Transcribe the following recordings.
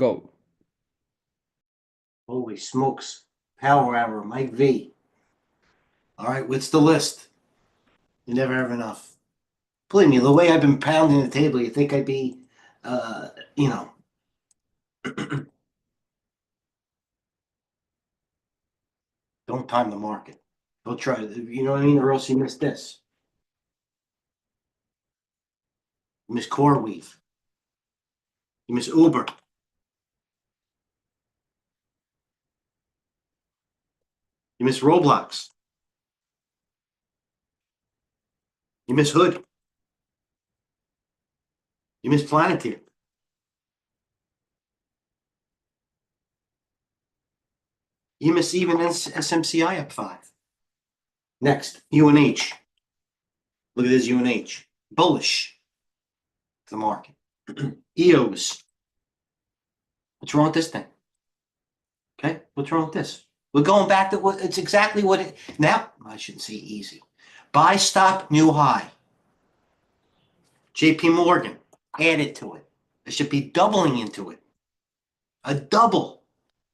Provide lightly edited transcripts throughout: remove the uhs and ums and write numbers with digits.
Go. Holy smokes. Power Hour, Mike V. All right, what's the list? You never have enough. Believe me, the way I've been pounding the table, you think I'd be, you know. Don't time the market. Don't try, you know what I mean? Or else you miss this. You miss CoreWeave. You miss Uber. You miss Roblox. You miss Hood. You miss Planeteer. You miss even SMCI up 5. Next, UNH. Look at this UNH. Bullish. The market. EOS. What's wrong with this thing? Okay, what's wrong with this? We're going back to what it's exactly what it now. I shouldn't say easy. Buy stop new high. JP Morgan added to it. It should be doubling into it. A double.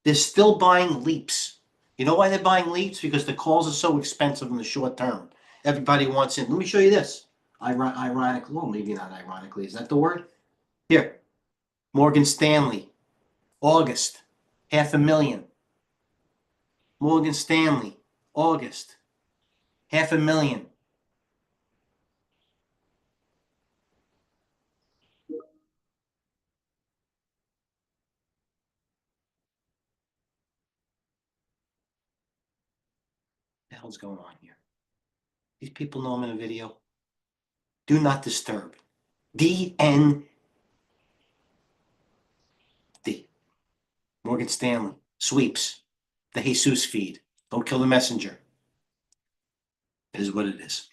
They're still buying leaps. You know why they're buying leaps? Because the calls are so expensive in the short term. Everybody wants in. Let me show you this. Ironically, well, maybe not ironically. Is that the word? Here. Morgan Stanley. August. 500,000. Morgan Stanley. August. 500,000. What the hell's going on here? These people know I'm in a video. Do not disturb. DND. Morgan Stanley. Sweeps. The Jesus feed. Don't kill the messenger. It is what it is.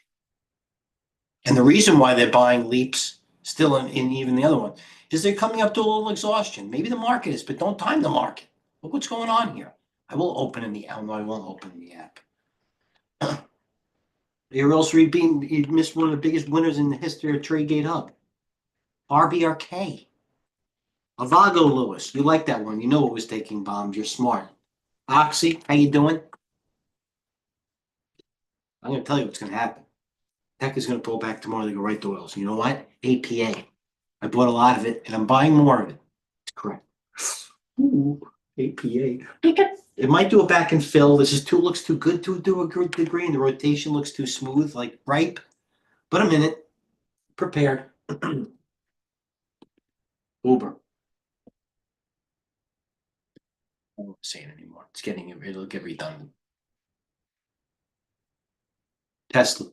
And the reason why they're buying leaps still in even the other one is they're coming up to a little exhaustion. Maybe the market is, but don't time the market. Look what's going on here. I will open in the app. No, I won't open in the app. Or else you missed one of the biggest winners in the history of TradeGateHub. RBRK. Avago Lewis. You like that one. You know it was taking bombs. You're smart. Oxy, how you doing? I'm going to tell you what's going to happen. Tech is going to pull back tomorrow. They go right to oils. You know what? APA. I bought a lot of it, and I'm buying more of it. It's correct. Ooh, APA. It might do a back and fill. Looks too good to do a good degree, and the rotation looks too smooth, like ripe. But I'm in it. Prepared. Uber. I won't say it anymore. It'll get redundant. Tesla.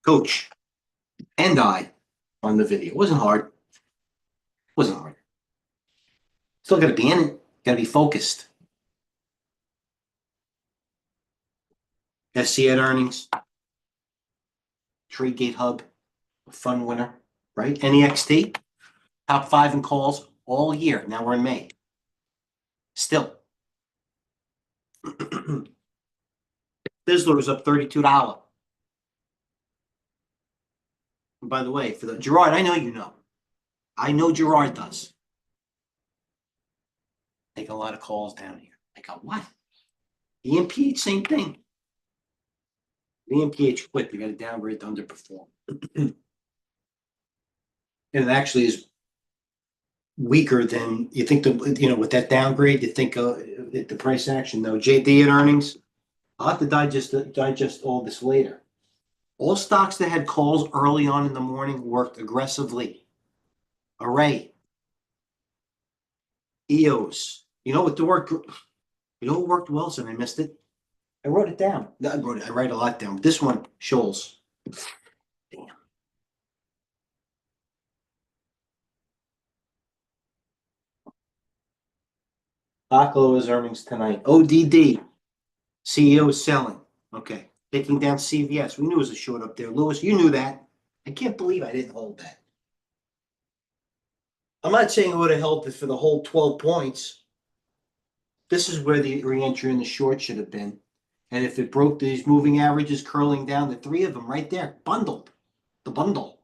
Coach. And I on the video. It wasn't hard. Wasn't hard. Still got to be in it. Got to be focused. SC at earnings. TradeGateHub. A fun winner, right? NEXT. Top 5 in calls all year. Now we're in May. Still. Fizzler was up $32. And by the way, for the Gerard, I know you know. I know Gerard does. Take a lot of calls down here. I go, what? The MPH, same thing. The MPH quit. They got a downgrade to underperform. And it actually is weaker than you think. With that downgrade, you think the price action. No, JD at earnings. I'll have to digest all this later. All stocks that had calls early on in the morning worked aggressively. Array. EOS. You know what worked well, so I missed it? I wrote it down. I write a lot down. This one, Shoals. Damn. Aklo is earnings tonight. ODD. CEO is selling. Okay. Taking down CVS. We knew it was a short up there. Lewis, you knew that. I can't believe I didn't hold that. I'm not saying I would have held it for the whole 12 points. This is where the re-entry in the short should have been. And if it broke these moving averages curling down, the 3 of them right there, bundled. The bundle.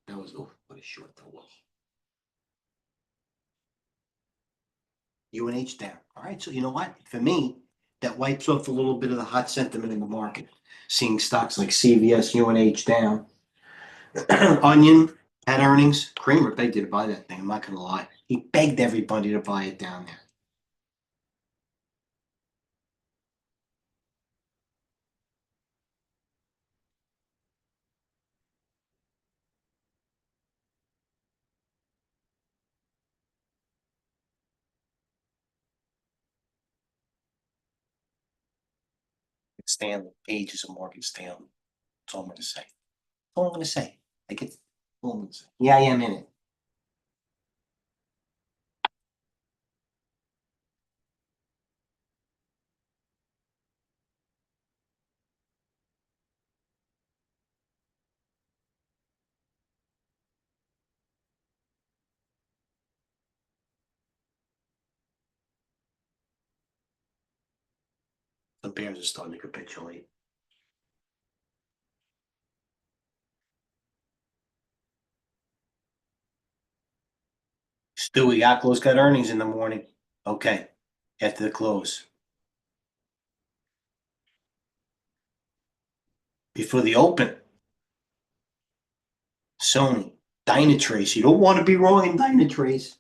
That was, what a short that was. UNH down. All right, so you know what? For me, that wipes off a little bit of the hot sentiment in the market. Seeing stocks like CVS, UNH down. Onion had earnings. Kramer begged you to buy that thing. I'm not gonna lie. He begged everybody to buy it down there. Stanley, pages of Morgan Stanley. That's all I'm gonna say. That's all I'm gonna say. I get. All I'm gonna say. Yeah, I am in it. The Bears are starting to capitulate. Stewie Yaklo's got earnings in the morning. Okay, after the close. Before the open, Sony, Dynatrace. You don't want to be wrong in Dynatrace.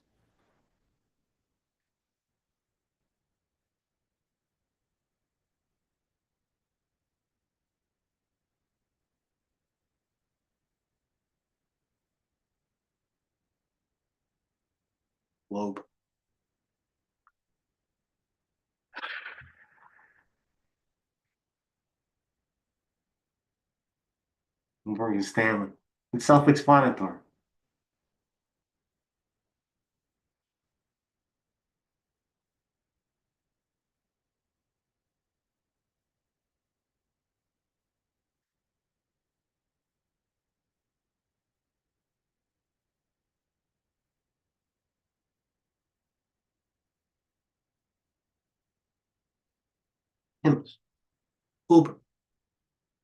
Globe. Morgan Stanley. It's self-explanatory. Hims, Uber,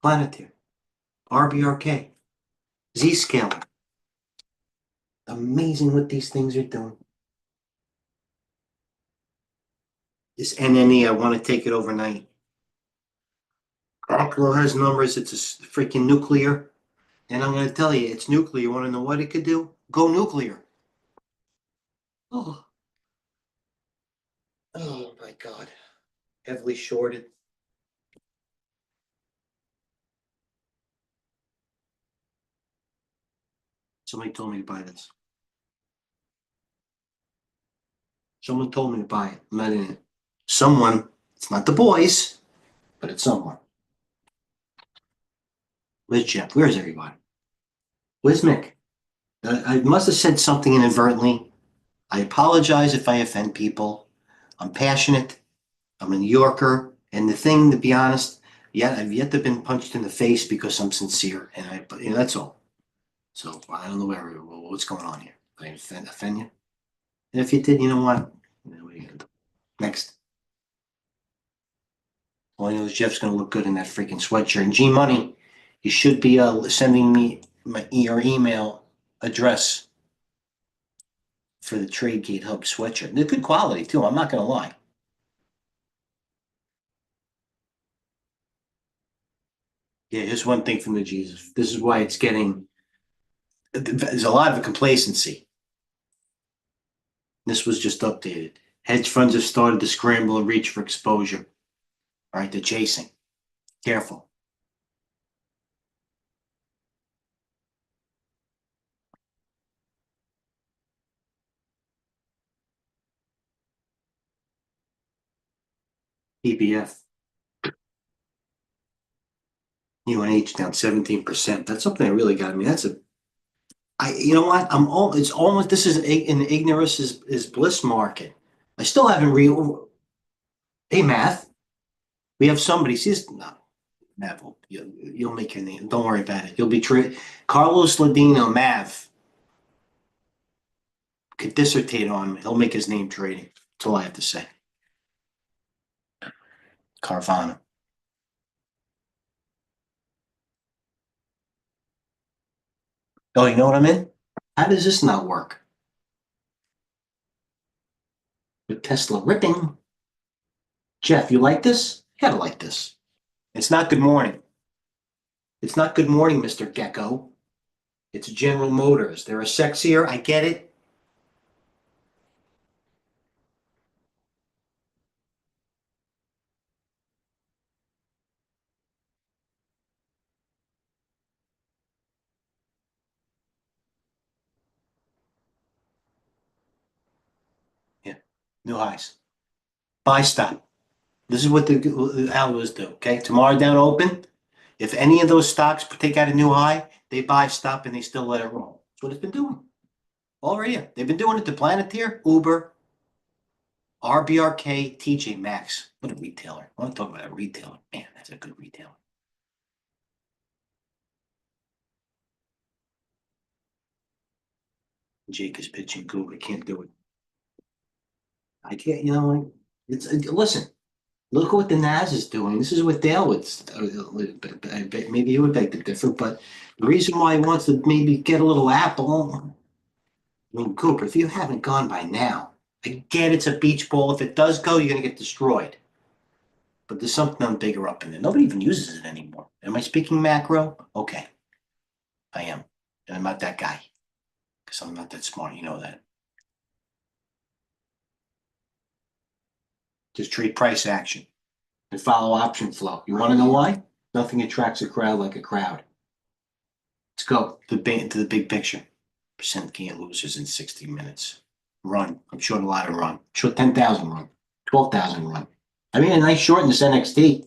Planetaire, RBRK, Zscaler. Amazing what these things are doing. This NNE, I want to take it overnight. Oklo has numbers. It's a freaking nuclear. And I'm going to tell you, it's nuclear. You want to know what it could do? Go nuclear. Oh, oh my God. Heavily shorted. Somebody told me to buy this. Someone told me to buy it. I'm not in it. Someone, it's not the boys, but it's someone. Where's Jeff? Where's everybody? Where's Mick? I must have said something inadvertently. I apologize if I offend people. I'm passionate. I'm a New Yorker. And the thing, to be honest, yet I've yet to been punched in the face because I'm sincere. And that's all. So I don't know what's going on here. Did I offend you? And if you did, you know what? What are you gonna do? Next. All I know is Jeff's gonna look good in that freaking sweatshirt. And G Money, you should be sending me your email address for the TradeGateHub sweatshirt. They're good quality too. I'm not gonna lie. Yeah, here's one thing from the Jesus. This is why it's getting. There's a lot of complacency. This was just updated. Hedge funds have started to scramble and reach for exposure. All right, they're chasing. Careful. EBF, UNH down 17%. That's something that really got me. You know what? It's almost, this is an ignorance is bliss market. I still haven't hey, math. We have somebody, sees, no, Mav, you'll make your name. Don't worry about it. You'll be Carlos Ladino, Mav, could dissertate on him. He'll make his name trading. That's all I have to say. Carvana. Oh, you know what I'm in? How does this not work? With Tesla ripping. Jeff, you like this? You gotta like this. It's not good morning. It's not good morning, Mr. Gecko. It's General Motors. They're a sexier. I get it. Yeah. New highs. Buy stop. This is what the algos do. Okay. Tomorrow down open. If any of those stocks take out a new high, they buy stop and they still let it roll. That's what it's been doing. Already. They've been doing it to Planeteer, Uber, RBRK, TJ Maxx. What a retailer. I want to talk about a retailer. Man, that's a good retailer. Jake is pitching Google. I can't do it. I can't, it's listen, look what the Nas is doing. This is what Dale would, maybe he would beg to differ, but the reason why he wants to maybe get a little Apple, I mean, Cooper, if you haven't gone by now, I get it's a beach ball. If it does go, you're going to get destroyed. But there's something bigger up in there. Nobody even uses it anymore. Am I speaking macro? Okay, I am. And I'm not that guy because I'm not that smart. You know that. Just trade price action and follow option flow. You want to know why? Nothing attracts a crowd like a crowd. Let's go to the big picture. Percent gain losers in 60 minutes. Run. I'm short a lot of run. Short 10,000 run. 12,000 run. I mean, a nice short in this NXT.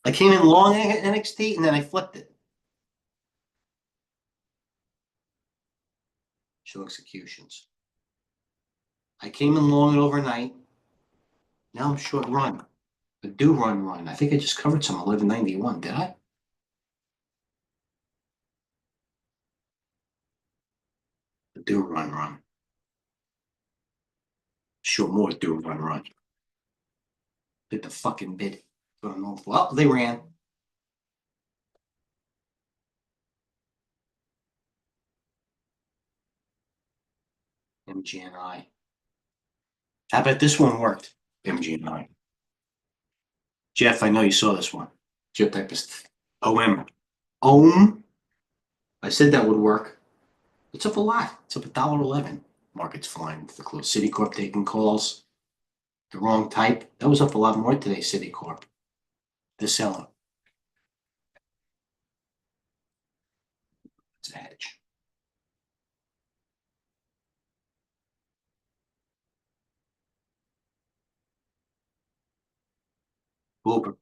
I came in long NXT and then I flipped it. Show executions. I came in long and overnight. Now I'm short run. But do run. I think I just covered some 1191. Did I? But do run. Short more do run. Hit the fucking bid. Well, they ran. MGNI. How about this one worked? MGNI. Jeff, I know you saw this one. Geotypist. OM. OM. I said that would work. It's up a lot. It's up $1.11. Market's flying to the close. Citicorp taking calls. The wrong type. That was up a lot more today, Citicorp. They're selling. It's a hedge. Uber.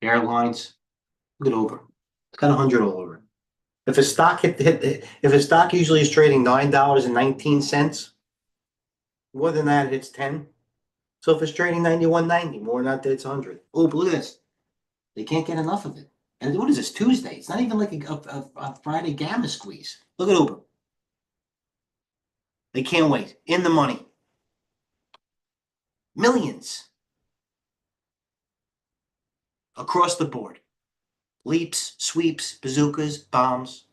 Airlines. Look at Uber. It's got 100 all over it. If a stock if a stock usually is trading $9.19, more than that, it's 10. So if it's trading 91.90, more than that, it's 100. Oh, look at this. They can't get enough of it. And what is this, Tuesday? It's not even like a Friday gamma squeeze. Look at Uber. They can't wait. In the money. Millions. Across the board. Leaps, sweeps, bazookas, bombs.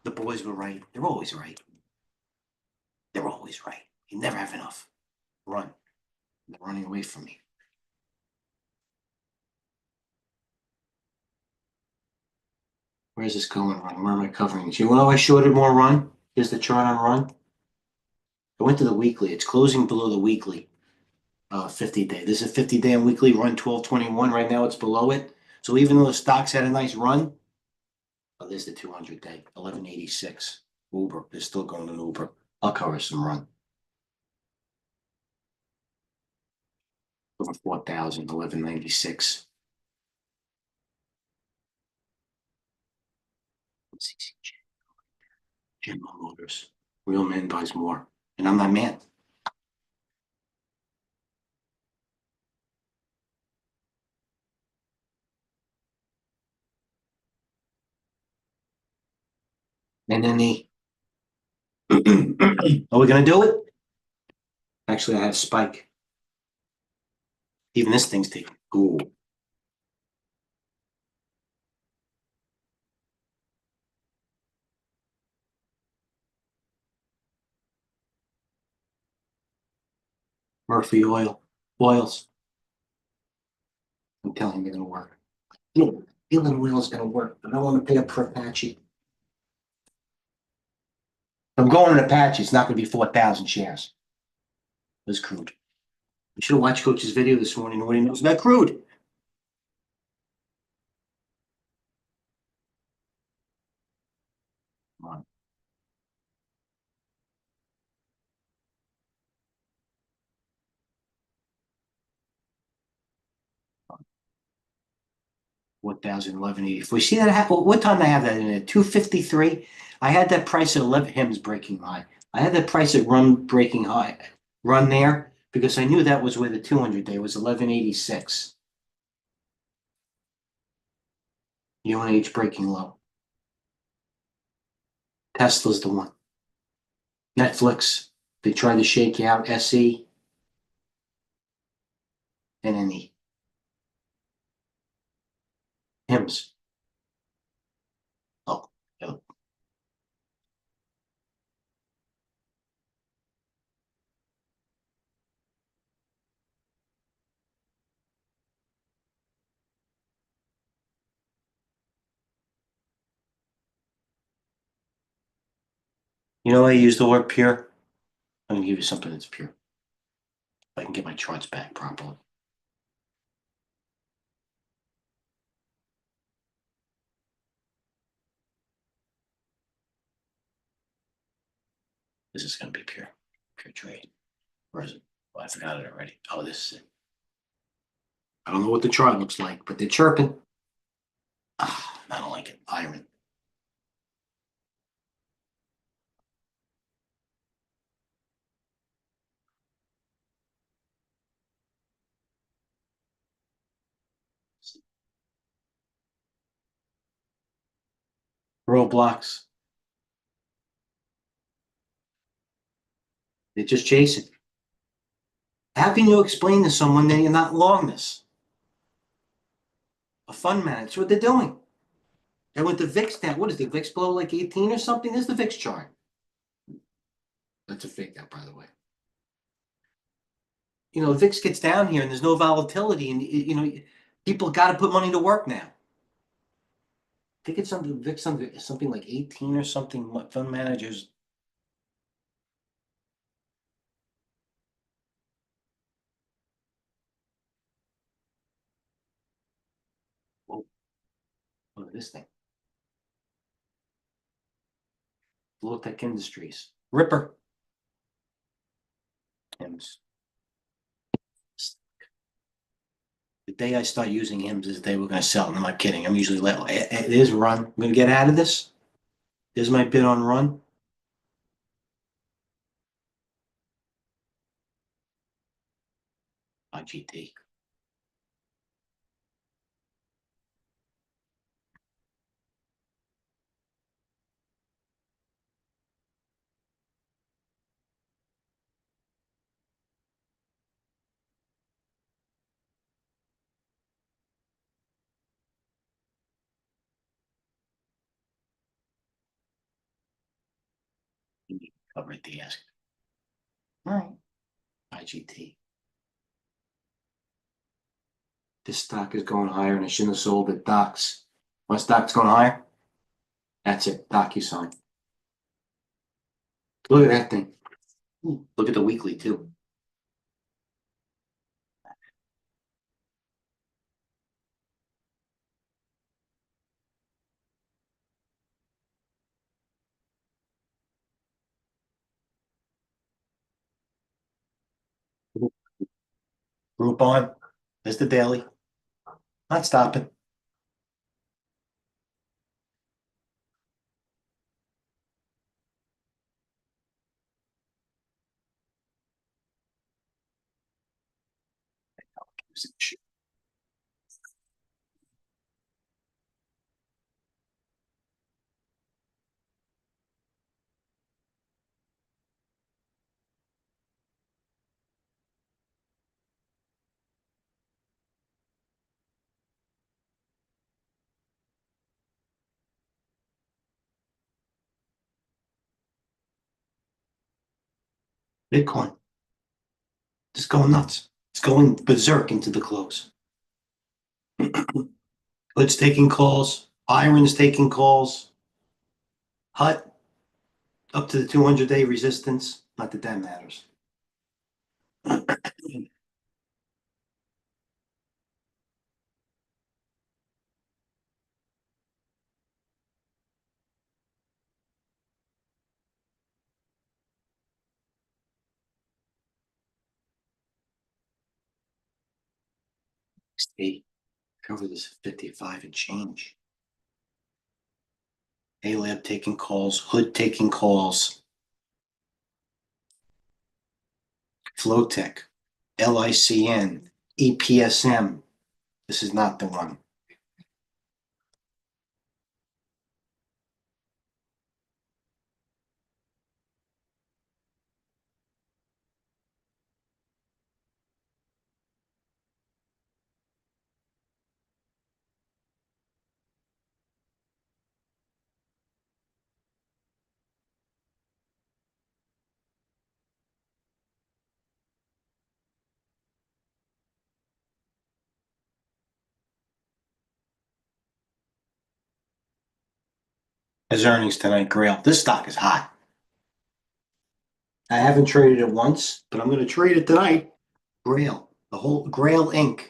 The boys were right. They're always right. They're always right. You never have enough. Run. They're running away from me. Where's this going, run? Where am I covering? Do you know I shorted more run? Here's the chart on run. I went to the weekly. It's closing below the weekly 50-day. This is 50-day and weekly run 1221. Right now it's below it. So even though the stocks had a nice run, there's the 200-day, 1186. Uber. They're still going to Uber. I'll cover some run. Over 4,000, 1196. General Motors. Real man buys more. And I'm that man. And then are we going to do it? Actually, I have spike. Even this thing's taking. Ooh. Murphy oils. I'm telling you, they're gonna work. Dealing oil is gonna work. I don't want to pay up for Apache. I'm going to Apache. It's not gonna be 4,000 shares. It's crude. You should have watched Coach's video this morning. Nobody knows about crude. Come on. What 1,011.84. You see that? What time did I have that in it? 2:53. I had that price at 11 Hims breaking high. I had that price at run breaking high, run there because I knew that was where the 200 day was 1186. UNH breaking low. Tesla's the one. Netflix. They tried to shake out SE and then the Hims. Oh, oh. You know, I use the word pure. I'm gonna give you something that's pure. I can get my charts back properly. This is gonna be pure. Pure trade. Where is it? Oh, I forgot it already. Oh, this is it. I don't know what the chart looks like, but they're chirping. Ah, I don't like it. Iron. Roadblocks. They're just chasing. How can you explain to someone that you're not long this? A fund manager. That's what they're doing. They went the VIX down. What is the VIX below like 18 or something? There's the VIX chart. That's a fake out, by the way. You know, VIX gets down here and there's no volatility, and you know, people got to put money to work now. I think it's something VIX something like 18 or something. Fund managers. Oh, look at this thing. Low Tech Industries. Ripper. HIMS. The day I start using HIMS is the day we're going to sell. And I'm not kidding. I'm usually there's run. I'm going to get out of this. There's my bid on run. IGT. Cover at the ask. All right. IGT. This stock is going higher and I shouldn't have sold it. Docs. My stock's going higher. That's it. DocuSign. Look at that thing. Look at the weekly too. Groupon. There's the daily. Not stopping. Bitcoin. Just going nuts. It's going berserk into the close. Hood's taking calls. Iron's taking calls. Hut up to the 200-day resistance. Not that that matters. See, cover this 55 and change. A-Lab taking calls. Hood taking calls. Flowtech. LICN. EPSM. This is not the one. Has earnings tonight, Grail. This stock is hot. I haven't traded it once, but I'm going to trade it tonight. Grail. The whole Grail Inc.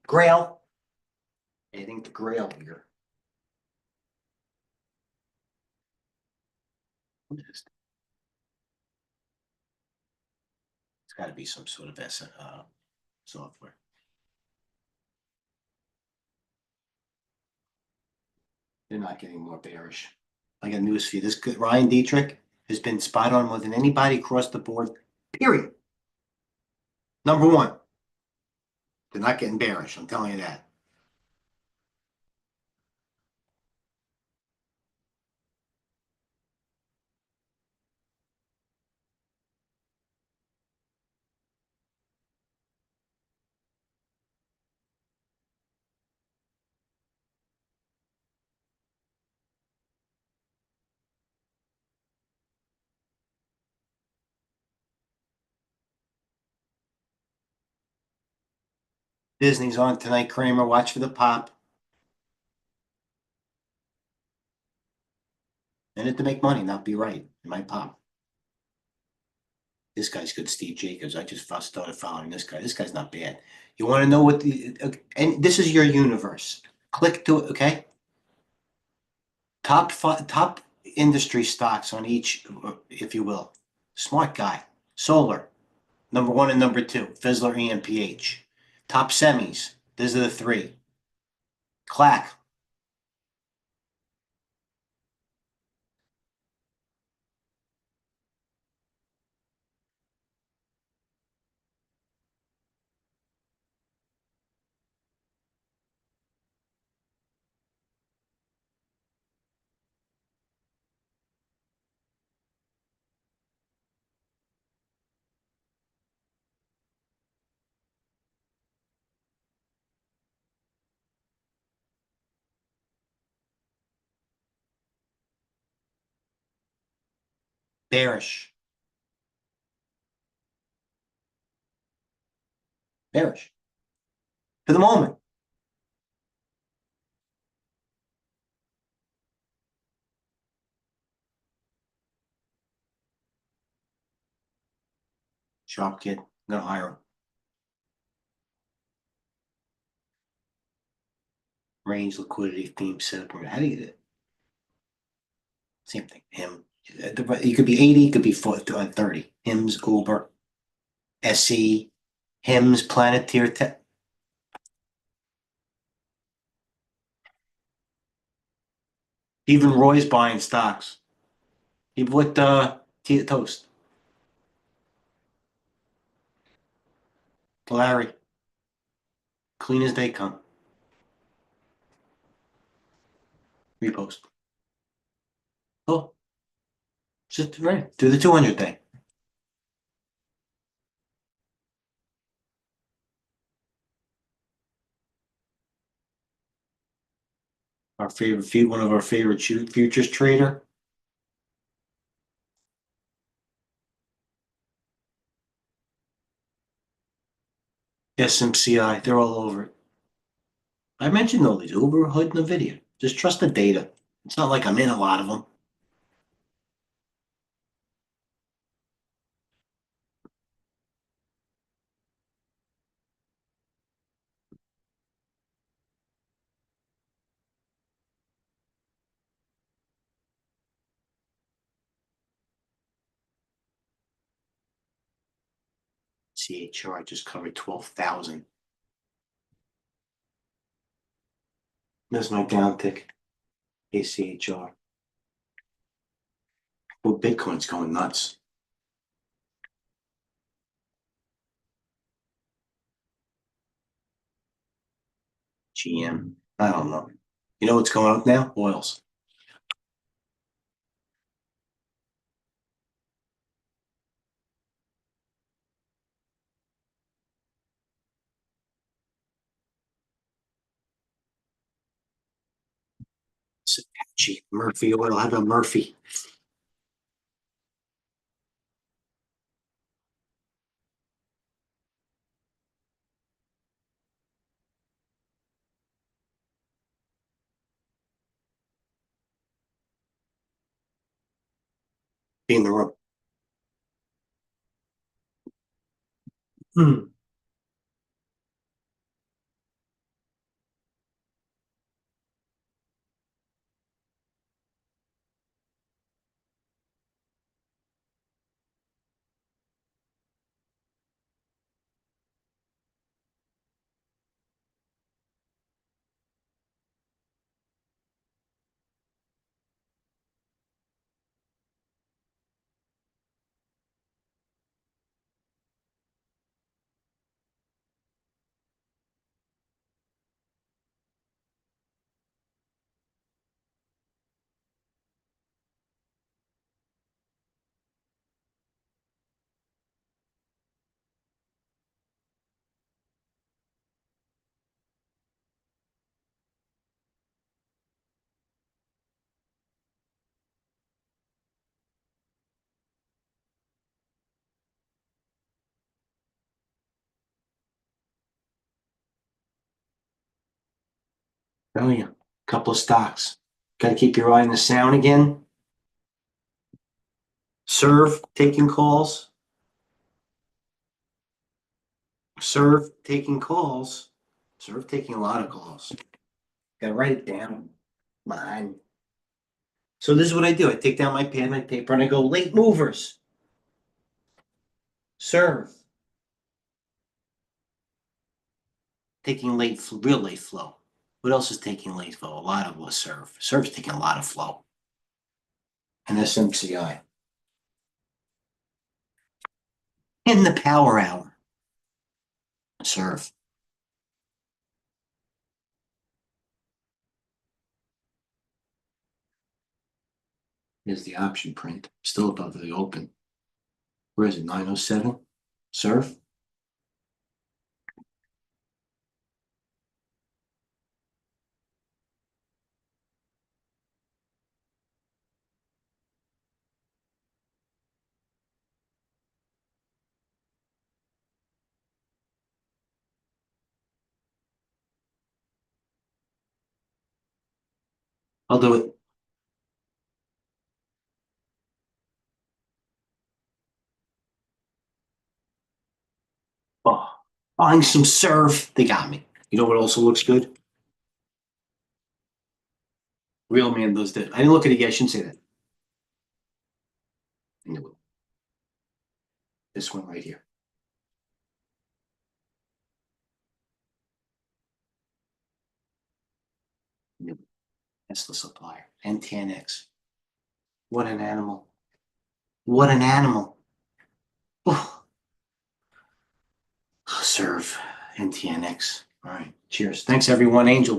Grail. Adding to Grail here. What is it? It's got to be some sort of software. They're not getting more bearish. I got news for you. This Ryan Dietrich has been spot on more than anybody across the board. Period. Number one. They're not getting bearish. I'm telling you that. Disney's on tonight, Kramer. Watch for the pop. In it to make money, not be right. It might pop. This guy's good, Steve Jacobs. I just started following this guy. This guy's not bad. You want to know what and this is your universe. Click to it, okay? Top industry stocks on each, if you will. Smart guy. Solar, number one and number two. Fizzler, EMPH. Top semis. These are the three. Clack. Bearish. Bearish. For the moment. Sharp kid. I'm gonna hire him. Range, liquidity, theme, setup. How do you get it? Same thing. Him. He could be 80, could be 30. Hims, Uber, SE, Hims, Planeteer Tech. Even Roy's buying stocks. He bought Toast. Larry. Clean as they come. Repost. Oh. Just right. Do the 200 thing. Our favorite, one of our favorite futures trader. SMCI, they're all over it. I mentioned all these Uber, Hood, and NVIDIA. Just trust the data. It's not like I'm in a lot of them. CHR just covered 12,000. There's my down tick. ACHR. Well, Bitcoin's going nuts. GM. I don't know. You know what's going up now? Oils. It's Apache. Murphy oil. How about Murphy? Be in the room. Hmm. Oh yeah. Couple of stocks. Got to keep your eye on the sound again. Serve taking calls. Serve taking calls. Serve taking a lot of calls. Gotta write it down. Come on. So this is what I do. I take down my pen, my paper, and I go late movers. Serve. Taking real late flow. What else is taking late flow? A lot of was serve. Serve's taking a lot of flow. And SMCI. In the power hour. Serve. Here's the option print. Still above the open. Where is it? 907? Serve. I'll do it. Oh, buying some serve. They got me. You know what also looks good? Real man does that. I didn't look at it yet. I shouldn't say that. I knew it. This one right here. I knew it. That's the supplier. N10X. What an animal. What an animal. Oh, serve NTNX. All right. Cheers. Thanks, everyone. Angel.